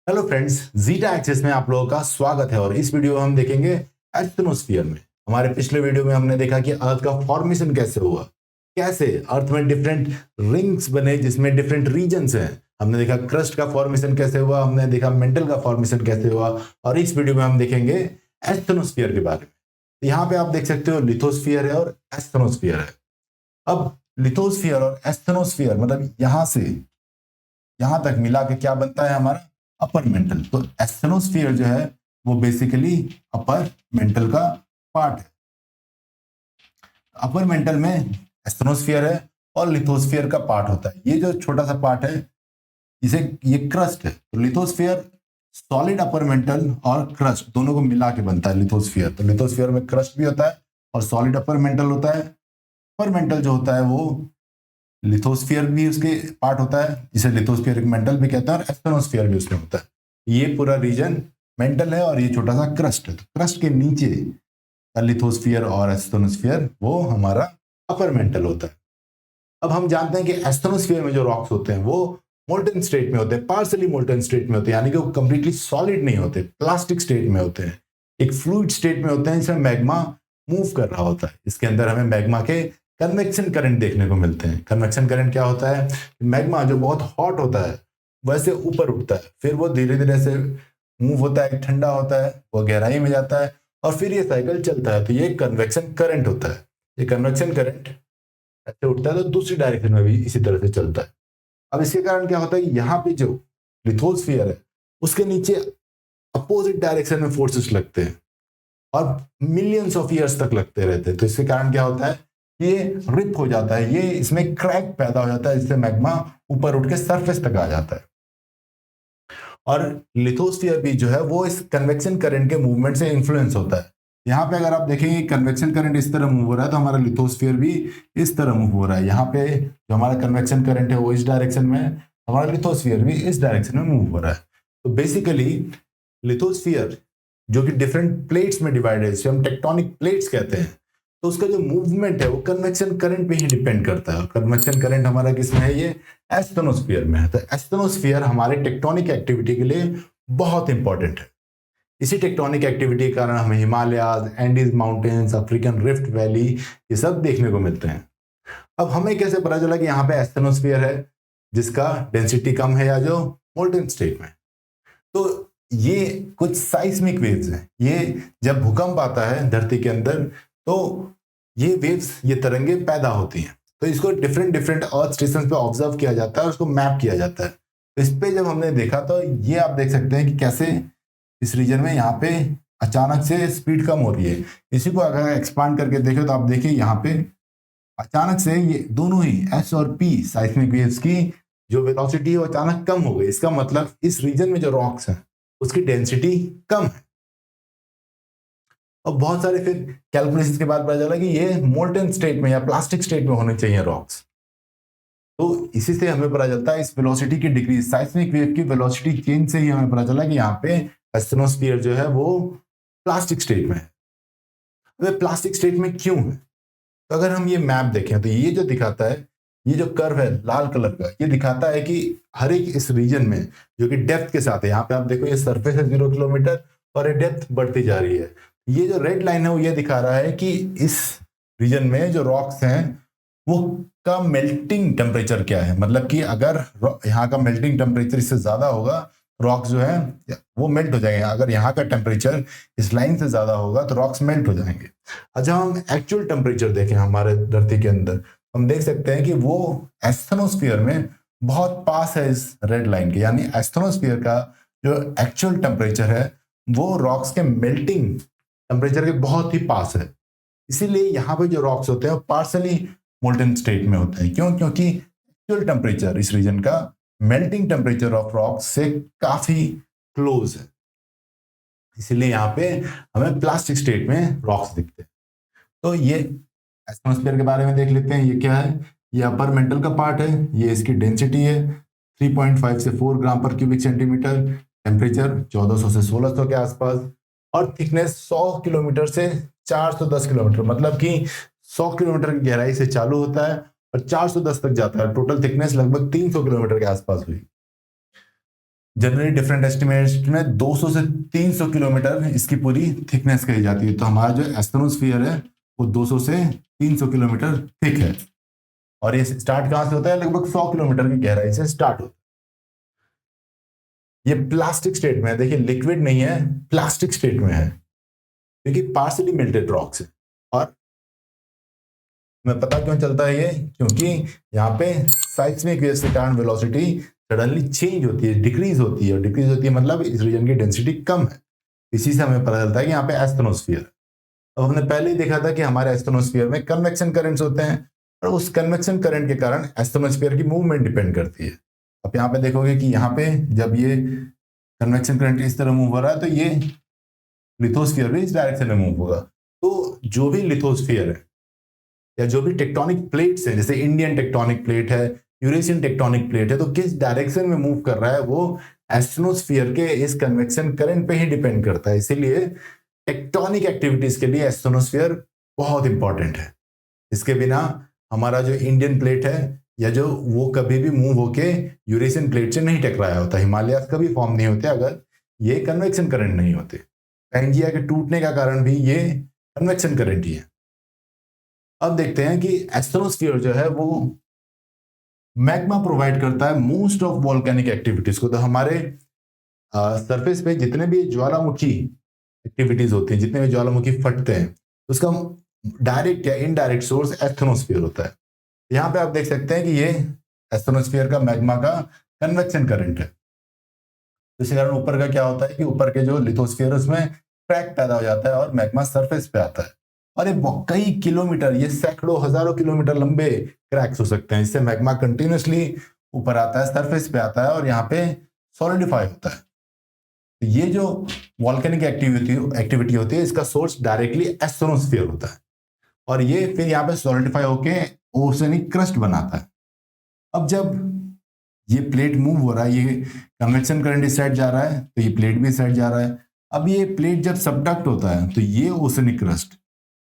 Hello friends, zeta access में आप लोगों का स्वागत है। और इस वीडियो में हम देखेंगे एस्थनोस्फीयर में। हमारे पिछले वीडियो में हमने देखा कि अर्थ का फॉर्मेशन कैसे हुआ, कैसे अर्थ में डिफरेंट रिंग्स बने जिसमें डिफरेंट रीजन्स हैं। हमने देखा क्रस्ट का फॉर्मेशन कैसे हुआ, हमने देखा मेंटल का फॉर्मेशन कैसे हुआ, और इस वीडियो में हम देखेंगे एस्थनोस्फीयर के बारे में। यहाँ पे आप देख सकते हो लिथोस्फीयर है और एस्थनोस्फीयर है। अब लिथोस्फीयर और एस्थनोस्फीयर मतलब यहां से यहां तक मिला के क्या बनता है हमारा अपर मेंटल। तो एस्थेनोस्फीयर जो है वो बेसिकली अपर मेंटल का पार्ट है। अपर मेंटल में एस्थेनोस्फीयर है और लिथोस्फीयर का पार्ट होता है। ये जो छोटा सा पार्ट है इसे ये क्रस्ट है। तो लिथोस्फीयर सॉलिड अपर मेंटल और क्रस्ट दोनों को मिला के बनता है लिथोस्फीयर। तो लिथोस्फीयर में क्रस्ट भी होता है और सॉलिड अपर मेंटल होता है। अपर मेंटल जो होता है वो लिथोस्फीयर भी उसके पार्ट होता है, जिसे लिथोस्फीयर मेंटल भी कहते हैं, और एस्थेनोस्फीयर भी उसमें होता है। ये पूरा रीजन मेंटल है और ये छोटा सा क्रस्ट है। तो क्रस्ट के नीचे का लिथोस्फीयर और एस्थेनोस्फीयर वो हमारा अपर मेंटल होता है। अब हम जानते हैं कि एस्थेनोस्फीयर में जो रॉक्स होते हैं वो मोल्टन स्टेट में होते हैं, पार्सली मोल्टन स्टेट में होते हैं, यानी कि वो कंप्लीटली सॉलिड नहीं होते, प्लास्टिक स्टेट में होते हैं, एक फ्लूइड स्टेट में होते हैं जिसमें मैग्मा मूव कर रहा होता है। इसके अंदर हमें मैग्मा के कन्वेक्शन करंट देखने को मिलते हैं। कन्वेक्शन करंट क्या होता है? मैग्मा जो बहुत हॉट होता है वैसे ऊपर उठता है, फिर वो धीरे धीरे से मूव होता है, ठंडा होता है, वो गहराई में जाता है और फिर ये साइकिल चलता है। तो ये कन्वेक्शन करंट होता है। ये कन्वेक्शन करंट ऐसे उठता है तो दूसरी डायरेक्शन में भी इसी तरह से चलता है। अब इसके कारण क्या होता है, यहाँ पे जो लिथोस्फीयर है उसके नीचे अपोजिट डायरेक्शन में फोर्सेस लगते हैं और मिलियंस ऑफ ईयर्स तक लगते रहते हैं। तो इसके कारण क्या होता है, ये रिप हो जाता है, ये इसमें क्रैक पैदा हो जाता है, जिससे मैग्मा ऊपर उठ के सरफेस तक आ जाता है। और लिथोस्फीयर भी जो है वो इस कन्वेक्शन करंट के मूवमेंट से इन्फ्लुएंस होता है। यहाँ पे अगर आप देखेंगे कन्वेक्शन करंट इस तरह मूव हो रहा है तो हमारा लिथोस्फीयर भी इस तरह मूव हो रहा है। यहाँ पे जो हमारा कन्वेक्शन करंट है वो इस डायरेक्शन में, हमारा लिथोस्फीयर भी इस डायरेक्शन में मूव हो रहा है। तो बेसिकली लिथोस्फीयर जो कि डिफरेंट प्लेट्स में डिवाइड है, जिसे हम टेक्टोनिक प्लेट्स कहते हैं, तो उसका जो मूवमेंट है वो कन्वेक्शन करंट पे ही डिपेंड करता है। और कन्वेक्शन करंट हमारा किसमें है? ये एस्थेनोस्फीयर में है। तो एस्थेनोस्फीयर हमारे टेक्टोनिक एक्टिविटी के लिए बहुत इंपॉर्टेंट है। इसी टेक्टोनिक एक्टिविटी के कारण हमें Himalayas, Andes mountains, African rift valley ये सब देखने को मिलते हैं। अब हमें कैसे पता चला कि यहाँ पे एस्थेनोस्फीयर है जिसका डेंसिटी कम है या जो मोल्टन स्टेट में? तो ये कुछ साइस्मिक वेव्स हैं। ये जब भूकंप आता है धरती के अंदर तो ये वेव्स, ये तरंगे पैदा होती हैं। तो इसको डिफरेंट डिफरेंट अर्थ स्टेशन पे ऑब्जर्व किया जाता है और उसको मैप किया जाता है। तो इस पे जब हमने देखा तो ये आप देख सकते हैं कि कैसे इस रीजन में यहाँ पे अचानक से स्पीड कम हो रही है। इसी को अगर एक्सपांड करके देखें तो आप देखिए यहाँ पे अचानक से ये दोनों ही एस और पी साइस्मिक वेव्स की जो वेलोसिटी है वो अचानक कम हो गई। इसका मतलब इस रीजन में जो रॉक्स हैं उसकी डेंसिटी कम है। और बहुत सारे फिर कैलकुलेशंस के बाद पता चला कि ये मोल्टन स्टेट में या प्लास्टिक स्टेट में होने चाहिए रॉक्स। तो इसी से हमें पता चलता है इस वेलोसिटी की डिक्रीज, साइस्मिक वेव की वेलोसिटी चेंज से ही हमें पता चला कि यहाँ पे एस्थेनोस्फीयर जो है वो प्लास्टिक स्टेट में है। अब प्लास्टिक स्टेट में क्यों है? तो अगर हम ये मैप देखें तो ये जो दिखाता है, ये जो कर्व है लाल कलर का, ये दिखाता है कि हर एक इस रीजन में जो कि डेप्थ के साथ है, यहाँ पे आप देखो ये सरफेस है 0 किलोमीटर और ये डेप्थ बढ़ती जा रही है। ये जो रेड लाइन है वो ये दिखा रहा है कि इस रीजन में जो रॉक्स हैं वो का मेल्टिंग टेम्परेचर क्या है। मतलब कि अगर यहाँ का मेल्टिंग टेम्परेचर इससे ज्यादा होगा रॉक्स जो है वो मेल्ट हो जाएंगे। अगर यहाँ का टेम्परेचर इस लाइन से ज्यादा होगा तो रॉक्स मेल्ट हो जाएंगे। अच्छा, हम एक्चुअल टेम्परेचर देखें हमारे धरती के अंदर, हम देख सकते हैं कि वो एस्थेनोस्फीयर में बहुत पास है इस रेड लाइन के। यानी एस्थेनोस्फीयर का जो एक्चुअल टेम्परेचर है वो रॉक्स के मेल्टिंग टेम्परेचर के बहुत ही पास है। इसीलिए यहाँ पे जो रॉक्स होते हैं पार्सली मोल्टन स्टेट में होते हैं। क्यों? क्योंकि एक्चुअल टेम्परेचर इस रीजन का मेल्टिंग टेम्परेचर ऑफ रॉक्स से काफी क्लोज है। इसीलिए यहाँ पे हमें प्लास्टिक स्टेट में रॉक्स दिखते हैं। तो ये एटमॉस्फेयर के बारे में देख लेते हैं। ये क्या है? ये अपर मेंटल का पार्ट है। ये इसकी डेंसिटी है 3.5 से 4 ग्राम पर क्यूबिक सेंटीमीटर, टेम्परेचर 1400 से 1600 के आसपास, और थिकनेस 100 किलोमीटर से 410 किलोमीटर, मतलब कि 100 किलोमीटर की गहराई से चालू होता है और 410 तक जाता है। टोटल थिकनेस लगभग 300 किलोमीटर के आसपास हुई। जनरली डिफरेंट एस्टिमेट्स में 200 से 300 किलोमीटर इसकी पूरी थिकनेस कही जाती है। तो हमारा जो एस्ट्रोनोस्फीयर है वो 200 से 300 किलोमीटर थिक है, और ये स्टार्ट कहां से होता है? लगभग 100 किलोमीटर की गहराई से स्टार्ट होता है। ये प्लास्टिक स्टेट में है, देखिए लिक्विड नहीं है, प्लास्टिक स्टेट में है, क्योंकि पार्सली मेल्टेड रॉक्स है। और मैं पता क्यों चलता है ये? क्योंकि यहाँ पे साइस्मिक वेव्स के कारण वेलोसिटी सडनली चेंज होती है, डिक्रीज होती है, और डिक्रीज होती है मतलब इस रीजन की डेंसिटी कम है। इसी से हमें पता चलता है कि यहाँ पे एस्ट्रोनोस्फीयर। अब हमने पहले ही देखा था कि हमारे एस्ट्रोनोस्फीयर में कन्वेक्शन करंट्स होते हैं, और उस कन्वेक्शन करंट के कारण एस्ट्रोनोस्फीयर की मूवमेंट डिपेंड करती है। अब यहाँ पे देखोगे कि यहाँ पे जब ये कन्वेक्शन करंट इस तरह मूव हो रहा है, तो ये लिथोस्फीयर भी इस डायरेक्शन में मूव होगा। तो जो भी लिथोस्फीयर है या जो भी टेक्टोनिक प्लेट्स हैं, जैसे इंडियन टेक्टोनिक प्लेट है, यूरेशियन टेक्टोनिक प्लेट है, तो किस डायरेक्शन में मूव कर रहा है वो एस्ट्रोनोस्फीयर के इस कन्वेक्शन करंट पे ही डिपेंड करता है। इसीलिए टेक्टोनिक एक्टिविटीज के लिए एस्ट्रोनोस्फीयर बहुत इंपॉर्टेंट है। इसके बिना हमारा जो इंडियन प्लेट है या जो वो कभी भी मूव होके यूरेशियन प्लेट से नहीं टकराया होता, हिमालय कभी फॉर्म नहीं होते अगर ये कन्वेक्शन करंट नहीं होते। पैंजिया के टूटने का कारण भी ये कन्वेक्शन करंट ही है। अब देखते हैं कि एस्ट्रोनोस्फीयर जो है वो मैग्मा प्रोवाइड करता है मोस्ट ऑफ वॉल्केनिक एक्टिविटीज को। तो हमारे सरफेस पे जितने भी ज्वालामुखी एक्टिविटीज होती हैं, जितने भी ज्वालामुखी फटते हैं, उसका डायरेक्ट या इनडायरेक्ट सोर्स एस्ट्रोनोस्फीयर होता है। यहाँ पे आप देख सकते हैं कि ये एस्ट्रोनोस्फीयर का मैग्मा का कन्वेक्शन करंट है। इसी कारण ऊपर का क्या होता है कि ऊपर के जो लिथोस्फीयर उसमें क्रैक पैदा हो जाता है और मैग्मा सरफेस पे आता है, और ये कई किलोमीटर, ये सैकड़ों हजारों किलोमीटर लंबे क्रैक्स हो सकते हैं, जिससे मैग्मा कंटिन्यूसली ऊपर आता है, सरफेस पे आता है और यहाँ पे सॉलिडिफाई होता है। तो ये जो वॉल्केनिक एक्टिविटी होती है, इसका सोर्स डायरेक्टली एस्ट्रोनोस्फीयर होता है, और ये फिर यहाँ पे सॉलिडिफाई होके ओशनिक क्रस्ट बनाता है। अब जब ये प्लेट मूव हो रहा है, ये कन्वेक्शन करंट इस साइड जा रहा है, तो ये प्लेट भी इस साइड जा रहा है। अब ये प्लेट जब सबडक्ट होता है, तो ये ओशनिक क्रस्ट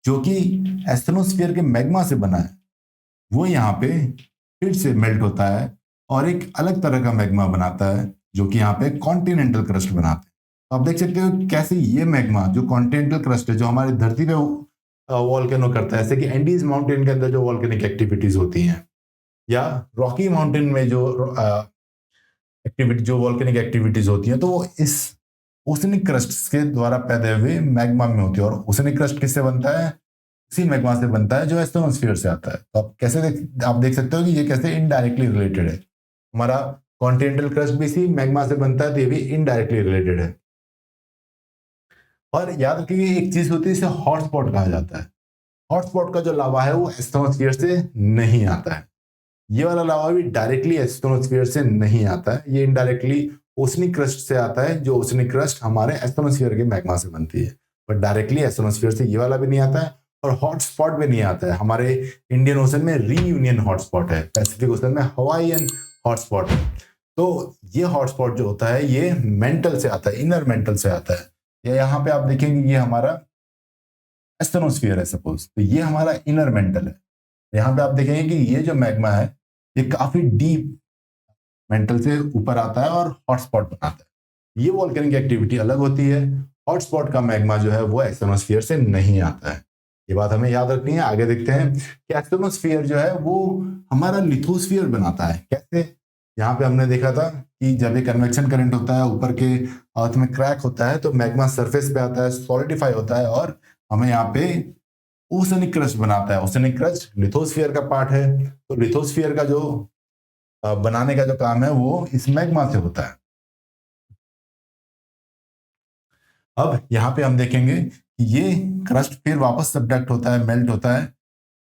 जो कि एस्ट्रोनोस्फीयर के मैग्मा से बना है, वो यहाँ पे फिर से मेल्ट होता है और एक अलग तरह का मैग्मा बनाता है, जो कि यहाँ पे कॉन्टिनेंटल क्रस्ट बनाता है। तो आप देख सकते हो कैसे ये मैग्मा जो कॉन्टिनेंटल क्रस्ट है, जो हमारी धरती पे वॉल्केनो करता है, जैसे कि एंडीज माउंटेन के अंदर जो वॉल्केनिक एक्टिविटीज होती हैं, या रॉकी माउंटेन में जो जो वॉल्केनिक एक्टिविटीज होती हैं, तो वो इस ओशनिक क्रस्ट के द्वारा पैदा हुए मैग्मा में होती है। और ओशनिक क्रस्ट किससे बनता है? उसी मैग्मा से बनता है जो एस्ट्रोनोस्फीयर से आता है। तो आप देख सकते हो कि ये कैसे इनडायरेक्टली रिलेटेड है। हमारा कॉन्टिनेंटल क्रस्ट भी इसी मैग्मा से बनता है, तो ये भी इनडायरेक्टली रिलेटेड है। और याद रखिए एक चीज होती है, इसे हॉटस्पॉट कहा जाता है। हॉटस्पॉट का जो लावा है वो एस्ट्रोनोस्फीयर से नहीं आता है। ये वाला लावा भी डायरेक्टली एस्ट्रोनोस्फीयर से नहीं आता है, ये इनडायरेक्टली ओशनिक क्रस्ट से आता है, जो ओशनिक क्रस्ट हमारे एस्ट्रोनोस्फीयर के मैग्मा से बनती है। बट डायरेक्टली एस्ट्रोनोस्फीयर से ये वाला भी नहीं आता है, और हॉटस्पॉट भी नहीं आता है। हमारे इंडियन ओशन में रीयूनियन हॉटस्पॉट है, पैसिफिक ओशन में हवाईयन हॉटस्पॉट है। तो ये हॉटस्पॉट जो होता है ये मेंटल से आता है, इनर मेंटल से आता है। या यहाँ पे आप देखेंगे ये हमारा एस्ट्रोनोस्फीयर है सपोज, तो ये हमारा इनर मेंटल है। यहाँ पे आप देखेंगे कि ये जो मैग्मा है ये काफी डीप मेंटल से ऊपर आता है और हॉटस्पॉट बनाता है। ये वॉल्केनिक एक्टिविटी अलग होती है। हॉटस्पॉट का मैग्मा जो है वो एस्ट्रोनोस्फीयर से नहीं आता है। ये बात हमें याद रखनी है। आगे देखते हैं कि एस्ट्रोनोस्फीयर जो है वो हमारा लिथोस्फीयर बनाता है कैसे। यहाँ पे हमने देखा था कि जब ये कन्वेक्शन करंट होता है, ऊपर के अर्थ में क्रैक होता है, तो मैग्मा सरफेस पे आता है, सॉलिडिफाई होता है और हमें यहाँ पे ओशनिक क्रस्ट बनाता है। ओशनिक क्रस्ट लिथोस्फीयर का पार्ट है। तो लिथोस्फीयर का जो बनाने का जो काम है वो इस मैग्मा से होता है। अब यहाँ पे हम देखेंगे कि ये क्रस्ट फिर वापस सबडक्ट होता है, मेल्ट होता है,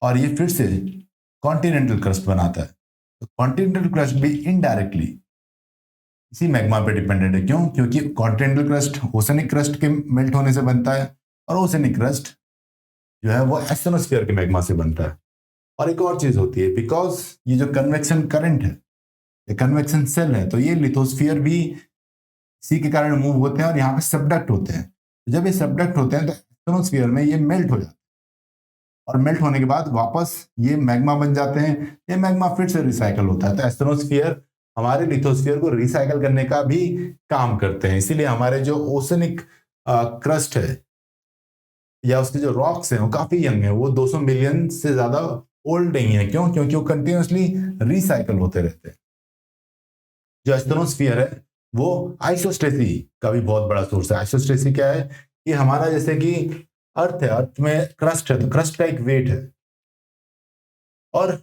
और ये फिर से कॉन्टिनेंटल क्रस्ट बनाता है। तो कॉन्टिनेंटल क्रस्ट भी इनडायरेक्टली इसी मैग्मा पे डिपेंडेंट है। क्यों? क्योंकि कॉन्टिनेंटल क्रस्ट ओशनिक क्रस्ट के मेल्ट होने से बनता है, और ओशनिक क्रस्ट जो है वो एस्ट्रोनोस्फीयर के मैग्मा से बनता है। और एक और चीज होती है, बिकॉज ये जो कन्वेक्शन करंट है, ये कन्वेक्शन सेल है, तो ये लिथोस्फीयर भी इसी के कारण मूव होते हैं और यहाँ पे सबडक्ट होते हैं। जब ये सबडक्ट होते हैं तो एस्ट्रोनोस्फीयर में ये मेल्ट हो जाते हैं, और मेल्ट होने के बाद वापस ये मैग्मा बन जाते हैं। ये मैग्मा फिर से रिसाइकल होता है। तो एस्ट्रोनोस्फीयर हमारे लिथोस्फीयर को रिसाइकल करने का भी काम करते हैं। इसीलिए हमारे जो ओशनिक क्रस्ट है या उसके जो रॉक्स हैं वो काफी यंग है, वो 200 मिलियन से ज्यादा ओल्ड नहीं है। क्यों? क्योंकि वो कंटिन्यूसली रिसाइकल होते रहते हैं। जो एस्टेनोस्फीयर है वो आइसोस्टेसी का भी बहुत बड़ा सोर्स है। आइसोस्टेसी क्या है कि हमारा जैसे कि अर्थ है, अर्थ में क्रस्ट है, तो क्रस्ट का एक वेट है, और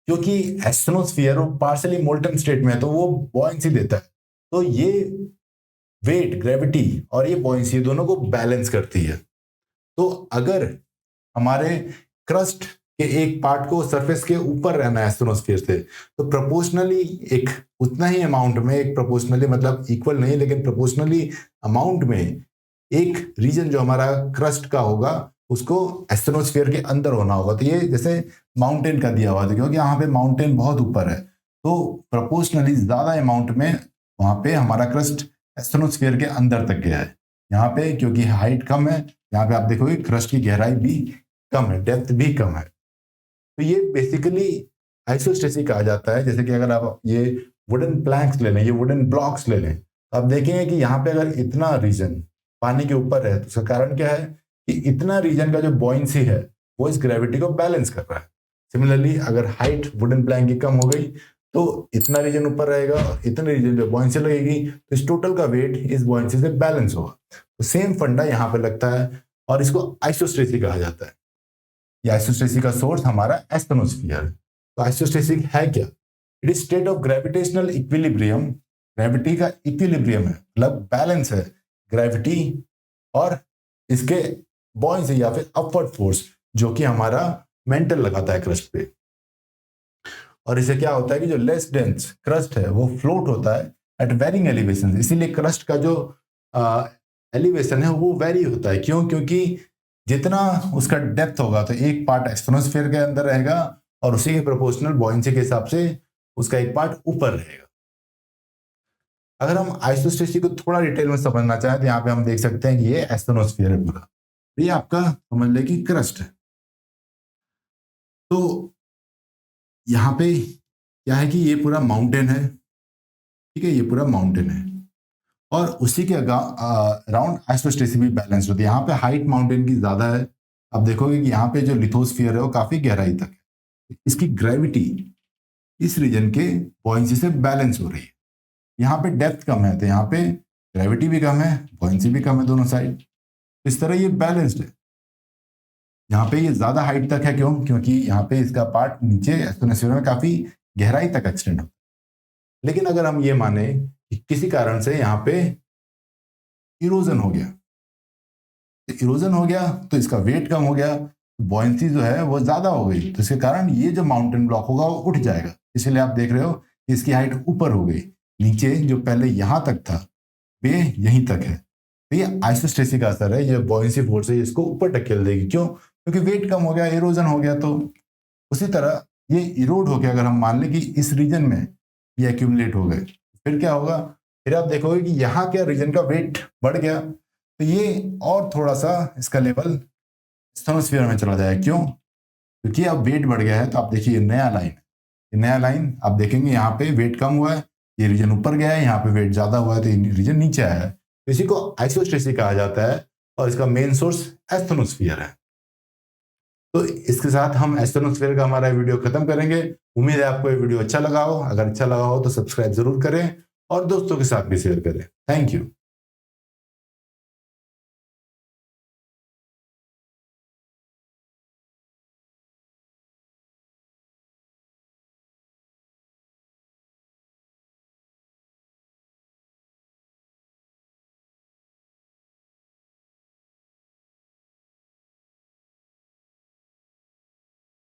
क्योंकि एस्टेनोस्फीयर वो पार्शियली मोल्टन स्टेट में है तो वो बॉयंसी देता है। तो ये वेट, ग्रेविटी और ये बॉयंसी दोनों को बैलेंस करती है। तो अगर हमारे क्रस्ट के एक पार्ट को सरफेस के ऊपर रहना है एस्टेनोस्फीयर से, तो प्रोपोर्शनली एक उतना ही अमाउंट में, एक प्रोपोर्शनली मतलब इक्वल नहीं लेकिन प्रोपोर्शनली अमाउंट में एक रीजन जो हमारा क्रस्ट का होगा उसको एस्टेनोस्फीयर के अंदर होना होगा। तो ये जैसे माउंटेन का दिया हुआ था, क्योंकि यहाँ पे माउंटेन बहुत ऊपर है तो प्रोपोर्शनली ज्यादा अमाउंट में वहां पे हमारा क्रस्ट एस्टेनोस्फीयर के अंदर तक गया है। यहाँ पे क्योंकि हाइट कम है, यहाँ पे आप देखोगे क्रस्ट की गहराई भी कम है, डेप्थ भी कम है। तो ये बेसिकली आइसोस्टेसी कहा जाता है। जैसे कि अगर आप ये वुडन प्लैंक्स ले लें, ये वुडन ब्लॉक्स ले लें, तो आप देखेंगे कि यहाँ पे अगर इतना रीजन पानी के ऊपर है तो उसका कारण क्या है कि इतना रीजन का जो बॉयंसी है वो इस ग्रेविटी को बैलेंस कर रहा है। सिमिलरली अगर हाइट वुडन प्लैंक की कम हो गई तो इतना रीजन ऊपर रहेगा और इतने रीजन पे बॉयंसी लगेगी, तो इस टोटल का वेट इस बॉयंसी से बैलेंस होगा। तो सेम फंडा यहाँ पे लगता है और इसको आइसोस्टेसी कहा जाता है। ये आइसोस्टेसी का सोर्स हमारा एस्टेनोस्फीयर है। तो आइसोस्टेसी है क्या? It is state of gravitational equilibrium. Gravity का इक्विलिब्रियम है, मतलब बैलेंस है ग्रेविटी और इसके बॉयंसी या फिर अपवर्ड फोर्स जो कि हमारा मेंटल लगाता है क्रस्ट पे। और इससे क्या होता है कि जो लेस डेंस क्रस्ट है वो फ्लोट होता है एट वेरिंग एलिवेशन। इसीलिए क्रस्ट का जो एलिवेशन है वो वेरी होता है। क्यों? क्योंकि जितना उसका डेप्थ होगा तो एक पार्ट एस्टेनोस्फीयर के अंदर रहेगा और उसी के प्रोपोर्शनल बॉयंसी के हिसाब से उसका एक पार्ट ऊपर रहेगा। अगर हम आइसोस्टेसी को थोड़ा डिटेल में समझना चाहें तो यहाँ पे हम देख सकते हैं कि ये एस्टेनोस्फीयर है पूरा, ये आपका समझ ले कि क्रस्ट है। तो यहाँ पे क्या है कि ये पूरा माउंटेन है, ठीक है, ये पूरा माउंटेन है और उसी के अराउंड आइसोस्टेसी भी बैलेंस होती है। यहाँ पे हाइट माउंटेन की ज्यादा है। आप देखोगे कि यहाँ पे जो लिथोस्फीयर है वो काफी गहराई तक है, इसकी ग्रेविटी इस रीजन के बॉयंसी से बैलेंस हो रही है। यहाँ पे डेप्थ कम है तो यहाँ पे ग्रेविटी भी कम है, बॉयंसी भी कम है, दोनों साइड। इस तरह ये बैलेंस्ड है। यहाँ पे ये ज्यादा हाइट तक है, क्यों? क्योंकि यहाँ पे इसका पार्ट नीचे एस्टेनोस्फीयर में काफी गहराई तक एक्सटेंड होता है। लेकिन अगर हम ये माने कि किसी कारण से यहाँ पे इरोजन हो गया, तो इरोजन हो गया तो इसका वेट कम हो गया, बॉयंसी जो है वो ज्यादा हो गई, तो इसके कारण ये जो माउंटेन ब्लॉक होगा वो उठ जाएगा। इसलिए आप देख रहे हो कि इसकी हाइट ऊपर हो गई, नीचे जो पहले यहां तक था वे यहीं तक है। तो ये आइसोस्टेसी का असर है, ये बॉयंसी फोर्स है, इसको ऊपर ढकेल देगी। क्यों? क्योंकि वेट कम हो गया, इरोजन हो गया। तो उसी तरह ये इरोड हो गया। अगर हम मान लें कि इस रीजन में ये एक्यूमुलेट हो गए, फिर क्या होगा? फिर आप देखोगे कि यहाँ क्या रीजन का वेट बढ़ गया, तो ये और थोड़ा सा इसका लेवल एस्टेनोस्फीयर में चला जाएगा। क्यों? क्योंकि अब वेट बढ़ गया है। तो आप देखिए नया लाइन, नया लाइन आप देखेंगे यहाँ पे वेट कम हुआ है, ये रीजन ऊपर गया है, यहाँ पे वेट ज्यादा हुआ है तो ये रीजन नीचे आया है। तो इसी को आइसोस्टेसी कहा जाता है और इसका मेन सोर्स एस्टेनोस्फीयर है। तो इसके साथ हम एस्टेनोस्फीयर का हमारा वीडियो खत्म करेंगे। उम्मीद है आपको ये वीडियो अच्छा लगा हो। अगर अच्छा लगा हो तो सब्सक्राइब जरूर करें और दोस्तों के साथ भी शेयर करें। Thank you.